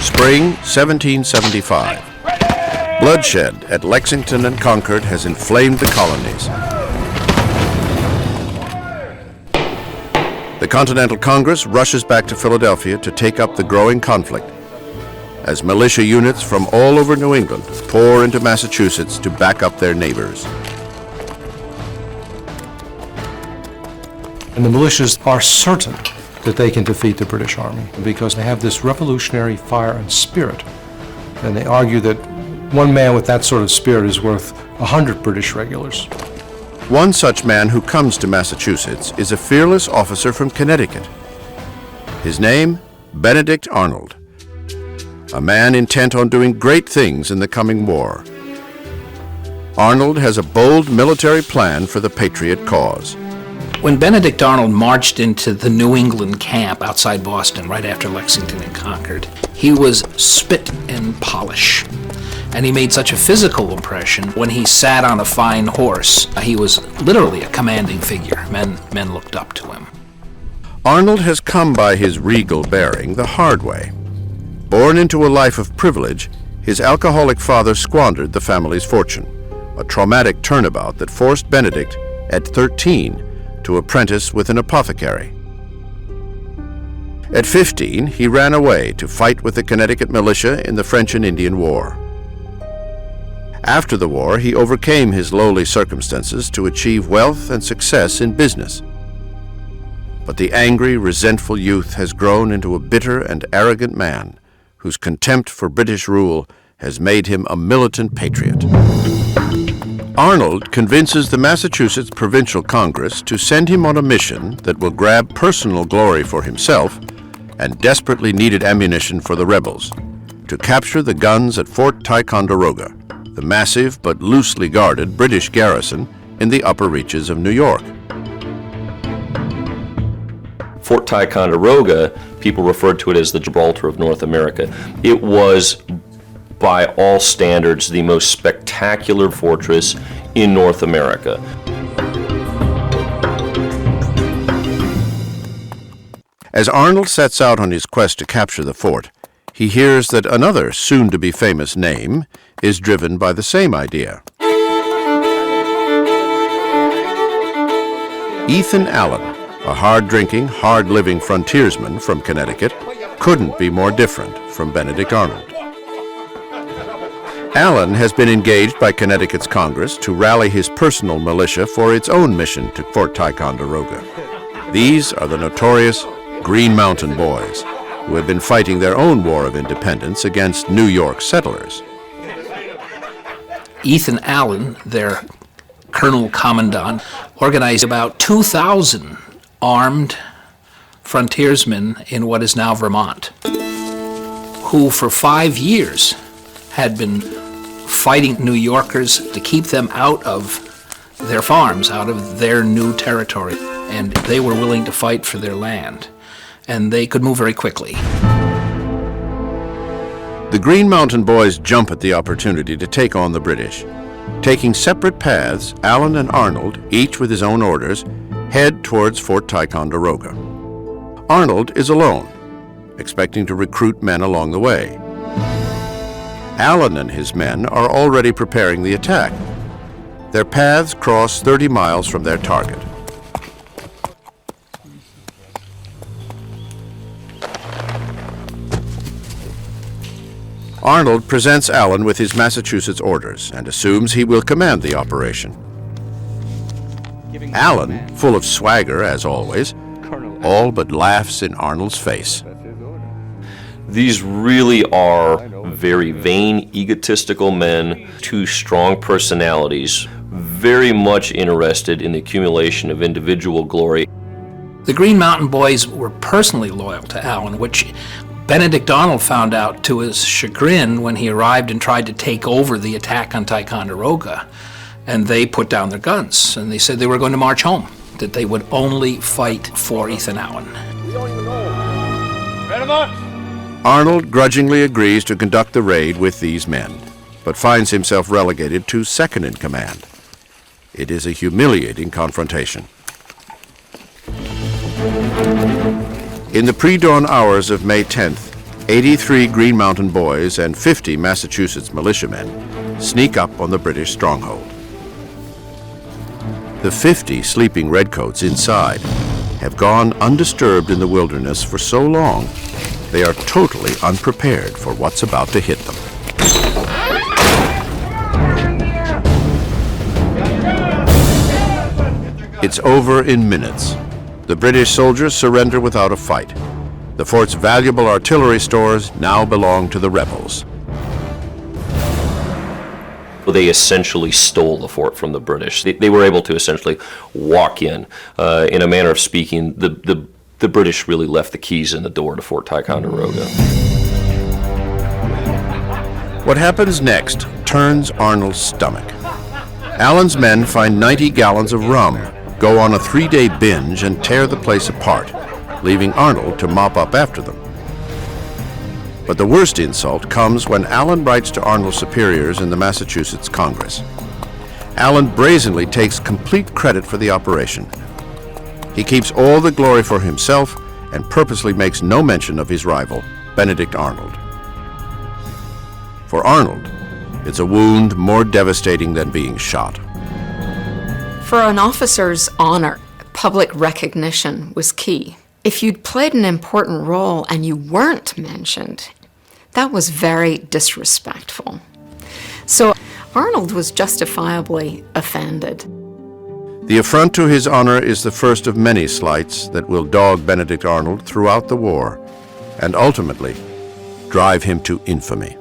Spring 1775. Bloodshed at Lexington and Concord has inflamed the colonies. The Continental Congress rushes back to Philadelphia to take up the growing conflict as militia units from all over New England pour into Massachusetts to back up their neighbors. And the militias are certain that they can defeat the British Army because they have this revolutionary fire and spirit. And they argue that one man with that sort of spirit is worth 100 British regulars. One such man who comes to Massachusetts is a fearless officer from Connecticut. His name, Benedict Arnold, a man intent on doing great things in the coming war. Arnold has a bold military plan for the Patriot cause. When Benedict Arnold marched into the New England camp outside Boston right after Lexington and Concord, he was spit and polish. And he made such a physical impression when he sat on a fine horse. He was literally a commanding figure. Men looked up to him. Arnold has come by his regal bearing the hard way. Born into a life of privilege, his alcoholic father squandered the family's fortune, a traumatic turnabout that forced Benedict, at 13, to apprentice with an apothecary. At 15, he ran away to fight with the Connecticut militia in the French and Indian War. After the war, he overcame his lowly circumstances to achieve wealth and success in business. But the angry, resentful youth has grown into a bitter and arrogant man whose contempt for British rule has made him a militant patriot. Arnold convinces the Massachusetts Provincial Congress to send him on a mission that will grab personal glory for himself and desperately needed ammunition for the rebels, to capture the guns at Fort Ticonderoga, the massive but loosely guarded British garrison in the upper reaches of New York. Fort Ticonderoga, people referred to it as the Gibraltar of North America. It was, by all standards, the most spectacular fortress in North America. As Arnold sets out on his quest to capture the fort, he hears that another soon-to-be famous name is driven by the same idea. Ethan Allen, a hard-drinking, hard-living frontiersman from Connecticut, couldn't be more different from Benedict Arnold. Allen has been engaged by Connecticut's Congress to rally his personal militia for its own mission to Fort Ticonderoga. These are the notorious Green Mountain Boys, who have been fighting their own war of independence against New York settlers. Ethan Allen, their Colonel Commandant, organized about 2,000 armed frontiersmen in what is now Vermont, who for 5 years had been fighting New Yorkers to keep them out of their farms, out of their new territory, and they were willing to fight for their land, and they could move very quickly. The Green Mountain Boys jump at the opportunity to take on the British. Taking separate paths, Allen and Arnold, each with his own orders, head towards Fort Ticonderoga. Arnold is alone, expecting to recruit men along the way. Allen and his men are already preparing the attack. Their paths cross 30 miles from their target. Arnold presents Allen with his Massachusetts orders and assumes he will command the operation. Allen, full of swagger as always, all but laughs in Arnold's face. These really are very vain, egotistical men, two strong personalities, very much interested in the accumulation of individual glory. The Green Mountain Boys were personally loyal to Allen, which Benedict Arnold found out to his chagrin when he arrived and tried to take over the attack on Ticonderoga. And they put down their guns, and they said they were going to march home, that they would only fight for Ethan Allen. We don't even know. Ready, march! Arnold grudgingly agrees to conduct the raid with these men, but finds himself relegated to second in command. It is a humiliating confrontation. In the pre-dawn hours of May 10th, 83 Green Mountain boys and 50 Massachusetts militiamen sneak up on the British stronghold. The 50 sleeping redcoats inside have gone undisturbed in the wilderness for so long, they are totally unprepared for what's about to hit them. It's over in minutes. The British soldiers surrender without a fight. The fort's valuable artillery stores now belong to the rebels. They essentially stole the fort from the British. They were able to essentially walk in a manner of speaking, the British really left the keys in the door to Fort Ticonderoga. What happens next turns Arnold's stomach. Allen's men find 90 gallons of rum, go on a 3-day binge, and tear the place apart, leaving Arnold to mop up after them. But the worst insult comes when Allen writes to Arnold's superiors in the Massachusetts Congress. Allen brazenly takes complete credit for the operation. He keeps all the glory for himself and purposely makes no mention of his rival, Benedict Arnold. For Arnold, it's a wound more devastating than being shot. For an officer's honor, public recognition was key. If you'd played an important role and you weren't mentioned, that was very disrespectful. So Arnold was justifiably offended. The affront to his honor is the first of many slights that will dog Benedict Arnold throughout the war and ultimately drive him to infamy.